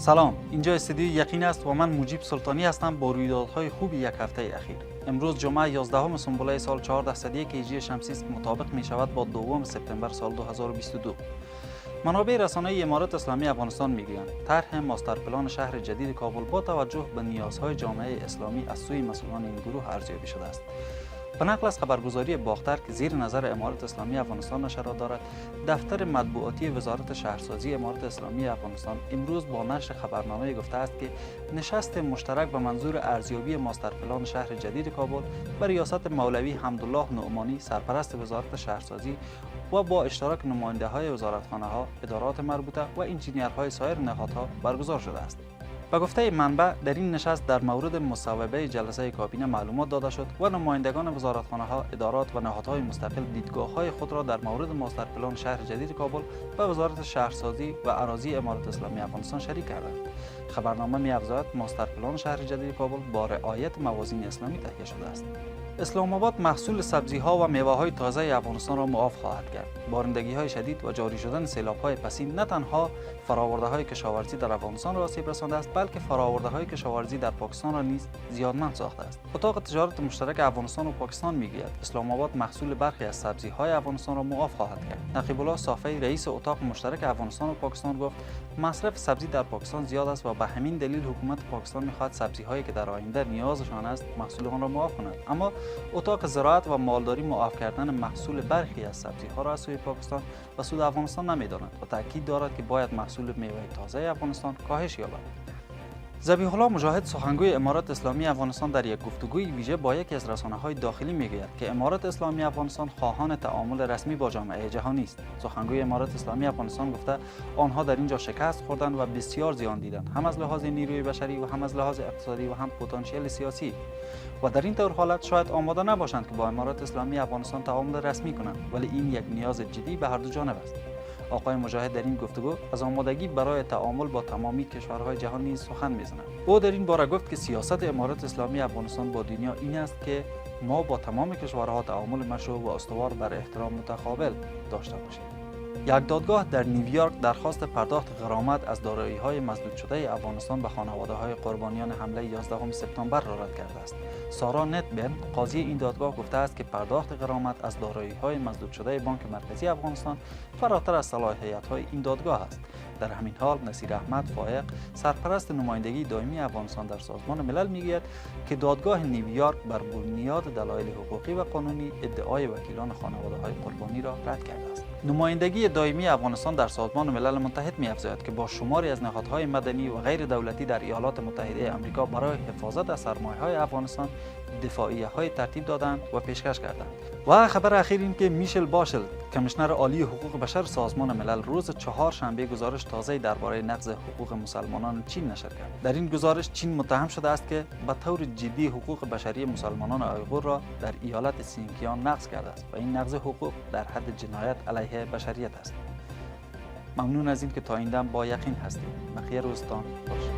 سلام، اینجا استودیوی یقین است و من مجیب سلطانی هستم با رویدادهای خوب یک هفته اخیر. امروز جمعه 11 سنبله سال 1401 هجری شمسی است که مطابق می شود با 2 سپتامبر سال 2022. منابع رسانه‌ای امارات اسلامی افغانستان میگویند طرح ماستر پلان شهر جدید کابل با توجه به نیازهای جامعه اسلامی از سوی مسئولان این گروه ارزیابی شده است. به نقل از خبرگزاری باختر که زیر نظر امارات اسلامی افغانستان نشرات دارد، دفتر مطبوعاتی وزارت شهرسازی امارات اسلامی افغانستان امروز با نشر خبرنامه گفته است که نشست مشترک به منظور ارزیابی ماستر پلان شهر جدید کابل به ریاست مولوی حمدالله نعمانی سرپرست وزارت شهرسازی و با اشتراک نماینده‌های وزارتخانه‌ها، ادارات مربوطه و انجینیرهای سایر نهادها برگزار شده است. به گفته منبع در این نشست در مورد مصوبه جلسه کابینه معلومات داده شد و نمایندگان وزارتخانه‌ها، ادارات و نهادهای مستقل دیدگاه‌های خود را در مورد ماستر پلان شهر جدید کابل به وزارت شهرسازی و اراضی امارات اسلامی افغانستان شریک کردند. خبرنامه می‌افزاید ماستر پلان شهر جدید کابل با رعایت موازین اسلامی تهیه شده است. اسلام آباد محصول سبزی‌ها و میوه‌های تازه افغانستان را معاف خواهد کرد. بارندگی‌های شدید و جاری شدن سیلاب‌های پسین نه تنها فرآورده‌های کشاورزی در افغانستان را آسیب رسانده است، بلکه فرآورده‌های کشاورزی در پاکستان را نیز زیانمند ساخته است. اتاق تجارت مشترک افغانستان و پاکستان می‌گوید اسلام آباد محصول برخی از سبزی‌های افغانستان را معاف خواهد کرد. نقیب الله صافی رئیس اتاق مشترک افغانستان و پاکستان گفت مصرف سبزی در پاکستان زیاد است و به همین دلیل حکومت پاکستان می‌خواهد سبزی‌هایی که در آینده نیازشان است محصول آن را معاف کند. اما اتاق زراعت و مالداری معاف کردن محصول برخی از سبزی‌ها را از سوی پاکستان و سود افغانستان نمی‌داند و تاکید دارد که باید محصول میوه تازه افغانستان کاهش یابد. ذبیح الله مجاهد سخنگوی امارات اسلامی افغانستان در یک گفتگوی ویژه با یکی از رسانه‌های داخلی میگوید که امارات اسلامی افغانستان خواهان تعامل رسمی با جامعه جهانی است. سخنگوی امارات اسلامی افغانستان گفته آنها در اینجا شکست خوردند و بسیار زیان دیدند، هم از لحاظ نیروی بشری و هم از لحاظ اقتصادی و هم پتانسیل سیاسی، و در این طور حالت شاید آماده نباشند که با امارات اسلامی افغانستان تعامل رسمی کنند، ولی این یک نیاز جدی به هر دو جانب است. آقای مجاهد در این گفتگو از آمادگی برای تعامل با تمامی کشورهای جهان نیز سخن می‌زند. او در این باره گفت که سیاست امارات اسلامی افغانستان با دنیا این است که ما با تمام کشورها تعامل مشروع و استوار بر احترام متقابل داشته باشیم. یک دادگاه در نیویورک درخواست پرداخت غرامت از دارایی‌های مسدود شده افغانستان به خانواده‌های قربانیان حمله 11 سپتامبر را رد کرده است. سارا نتبرن قاضی این دادگاه گفته است که پرداخت غرامت از دارایی‌های مسدود شده بانک مرکزی افغانستان فراتر از صلاحیت‌های این دادگاه است. در همین حال نصیر احمد فائق سرپرست نمایندگی دائمی افغانستان در سازمان ملل میگوید که دادگاه نیویورک بر بنیاد دلایل حقوقی و قانونی ادعای وکیلان خانواده‌های قربانی را رد کرده است. نمایندگی دائمی افغانستان در سازمان ملل متحد می‌افزاید که با شماری از نهادهای مدنی و غیر دولتی در ایالات متحده آمریکا برای حفاظت از سرمایه‌های افغانستان دفاعیه‌های ترتیب دادند و پیشکش کردند. و خبر اخیر این که میشل باشل کمیشنر عالی حقوق بشر سازمان ملل روز چهارشنبه گزارش تازه درباره نقض حقوق مسلمانان چین نشر کرد. در این گزارش چین متهم شده است که به طور جدی حقوق بشری مسلمانان آیغور را در ایالت سینکیان نقض کرده است و این نقض حقوق در حد جنایت علیه بشریت است. ممنون از این که تا این دم با یقین هستید. بخیر روزتان باش.